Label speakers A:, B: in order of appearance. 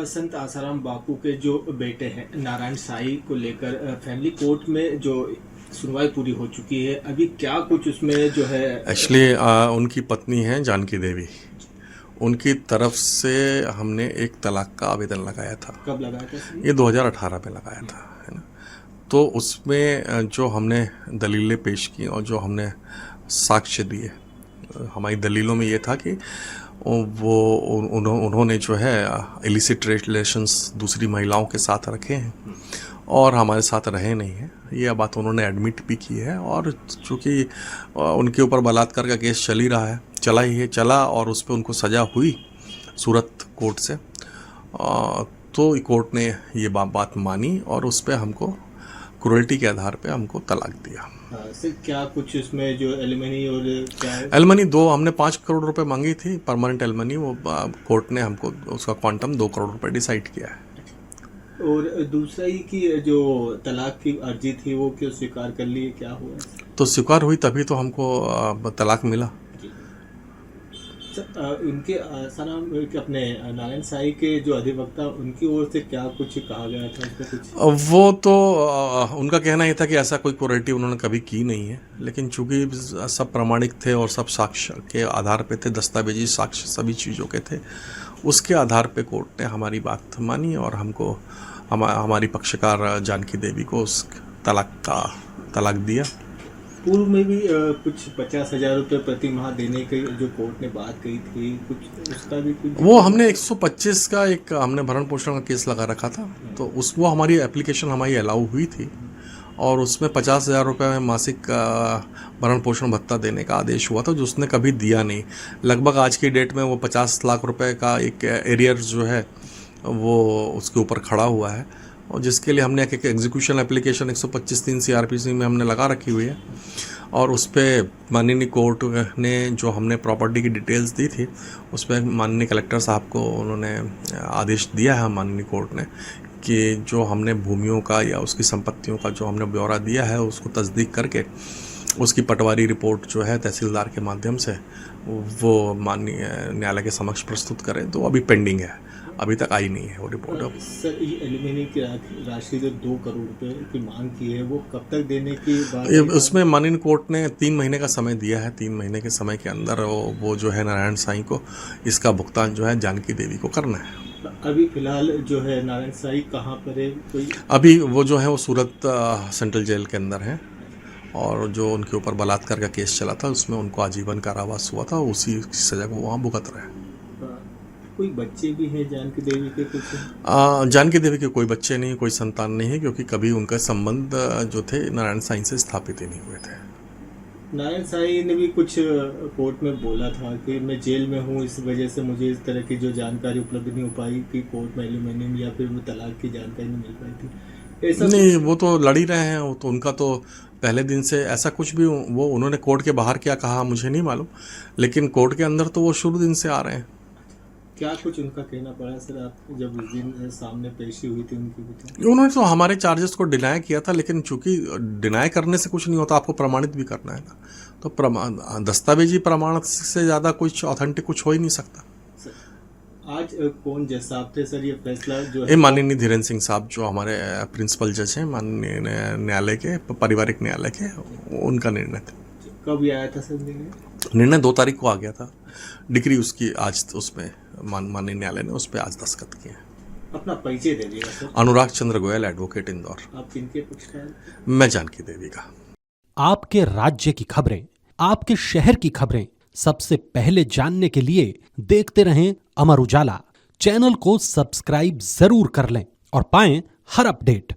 A: संत आसाराम बापू के जो बेटे हैं नारायण साईं को लेकर फैमिली कोर्ट में जो सुनवाई पूरी हो चुकी है, अभी क्या कुछ उसमें जो है
B: एक्चुअली उनकी पत्नी है जानकी देवी, उनकी तरफ से हमने एक तलाक का आवेदन लगाया था।
A: कब लगाया था इसमें?
B: ये 2018 में लगाया था, है ना। तो उसमें जो हमने दलीलें पेश की और जो हमने साक्ष्य दिए, हमारी दलीलों में ये था कि वो उन्होंने जो है इलिसिट रिलेशंस दूसरी महिलाओं के साथ रखे हैं और हमारे साथ रहे नहीं हैं। ये बात उन्होंने एडमिट भी की है और चूँकि उनके ऊपर बलात्कार का केस चला और उस पर उनको सज़ा हुई सूरत कोर्ट से, तो कोर्ट ने ये बात मानी और उस पर हमको क्रूरल्टी के आधार पे हमको तलाक दिया।
A: सर क्या कुछ उसमें जो एलिमनी और क्या है?
B: एलिमनी हमने 5 करोड़ रुपए मांगी थी परमानेंट एलिमनी, वो कोर्ट ने हमको उसका क्वांटम 2 करोड़ रुपए डिसाइड किया है।
A: और दूसरा ही कि जो तलाक की अर्जी थी वो क्यों स्वीकार कर ली, क्या हुआ?
B: तो स्वीकार हुई तभी तो हमको तलाक मिला।
A: सर उनके आसाराम के अपने नारायण साईं के जो अधिवक्ता उनकी ओर से क्या कुछ कहा गया था उसमें कुछ?
B: वो तो उनका कहना ये था कि ऐसा कोई क्रूरल्टी उन्होंने कभी की नहीं है, लेकिन चूंकि सब प्रामाणिक थे और सब साक्ष्य के आधार पे थे, दस्तावेजी साक्ष्य सभी चीज़ों के थे, उसके आधार पे कोर्ट ने हमारी बात मानी और हमको हमारी पक्षकार जानकी देवी को उस तलाक दिया।
A: पूर्व में भी कुछ 50,000 रुपये प्रति माह देने की जो कोर्ट ने बात कही थी, कुछ उसका भी कुछ?
B: वो हमने 125 का एक हमने भरण पोषण का केस लगा रखा था, तो वो हमारी एप्लीकेशन हमारी अलाउ हुई थी और उसमें 50,000 रुपये में मासिक भरण पोषण भत्ता देने का आदेश हुआ था, जो उसने कभी दिया नहीं। लगभग आज की डेट में वो 50 लाख रुपए का एक एरियर जो है वो उसके ऊपर खड़ा हुआ है और जिसके लिए हमने एक एग्जीक्यूशन एप्लीकेशन 125(3) CRPC में हमने लगा रखी हुई है और उस पर माननीय कोर्ट ने जो हमने प्रॉपर्टी की डिटेल्स दी थी उस पर माननीय कलेक्टर साहब को उन्होंने आदेश दिया है माननीय कोर्ट ने कि जो हमने भूमियों का या उसकी संपत्तियों का जो हमने ब्यौरा दिया है उसको तस्दीक करके उसकी पटवारी रिपोर्ट जो है तहसीलदार के माध्यम से वो माननीय न्यायालय के समक्ष प्रस्तुत करें। तो अभी पेंडिंग है, अभी तक आई नहीं है वो रिपोर्ट।
A: सर ये एलिमनी की राशि जो 2 करोड़ रुपए की मांग की है वो कब तक देने की बात?
B: उसमें माननीय कोर्ट ने 3 महीने का समय दिया है। 3 महीने के समय के अंदर वो जो है नारायण साईं को इसका भुगतान जो है जानकी देवी को करना है।
A: अभी फिलहाल जो है नारायण साईं कहाँ पर है कोई?
B: अभी वो जो है वो सूरत सेंट्रल जेल के अंदर है और जो उनके ऊपर बलात्कार का केस चला था उसमें उनको आजीवन कारावास हुआ था, उसी सजा को वहाँ भुगत रहे हैं।
A: कोई बच्चे भी हैं जानकी देवी के कुछ?
B: जानकी देवी के कोई बच्चे नहीं, कोई संतान नहीं है, क्योंकि कभी उनका संबंध जो थे नारायण साईं से स्थापित ही नहीं हुए थे।
A: नारायण साईं ने भी कुछ कोर्ट में बोला था कि मैं जेल में हूँ, इस वजह से मुझे इस तरह की जो जानकारी उपलब्ध नहीं हो पाई कि कोर्ट में एल्यूमिनियम या फिर तलाक की जानकारी नहीं मिल पाई थी। ऐसा
B: नहीं, वो तो लड़ ही रहे हैं, वो तो उनका तो पहले दिन से ऐसा कुछ भी वो उन्होंने कोर्ट के बाहर क्या कहा मुझे नहीं मालूम, लेकिन कोर्ट के अंदर तो वो शुरू दिन से आ रहे हैं।
A: क्या कुछ उनका कहना पड़ा सर आप जब उस दिन सामने पेशी हुई थी उनकी?
B: उन्होंने तो हमारे चार्जेस को डिनाई किया था, लेकिन चूंकि डिनाई करने से कुछ नहीं होता, आपको प्रमाणित भी करना है ना, तो दस्तावेजी प्रमाण से ज़्यादा कुछ ऑथेंटिक कुछ हो ही नहीं सकता।
A: आज कौन जज साहब थे सर ये फैसला जो
B: है? माननीय धीरेन्द्र सिंह साहब जो हमारे प्रिंसिपल जज हैं माननीय न्यायालय के, पारिवारिक न्यायालय के, उनका निर्णय था।
A: कब आया था सर
B: निर्णय 2 तारीख को आ गया था। डिग्री उसकी आज उसमें माननीय न्यायालय ने उस पर आज दस्तखत किए।
A: अपना परिचय दे दीजिएगा सर।
B: अनुराग चंद्र गोयल, एडवोकेट, इंदौर।
A: आप किनके पक्षकार?
B: मैं जानकी देवी का।
C: आपके राज्य की खबरें, आपके शहर की खबरें सबसे पहले जानने के लिए देखते रहें अमर उजाला। चैनल को सब्सक्राइब जरूर कर लें और पाएं हर अपडेट।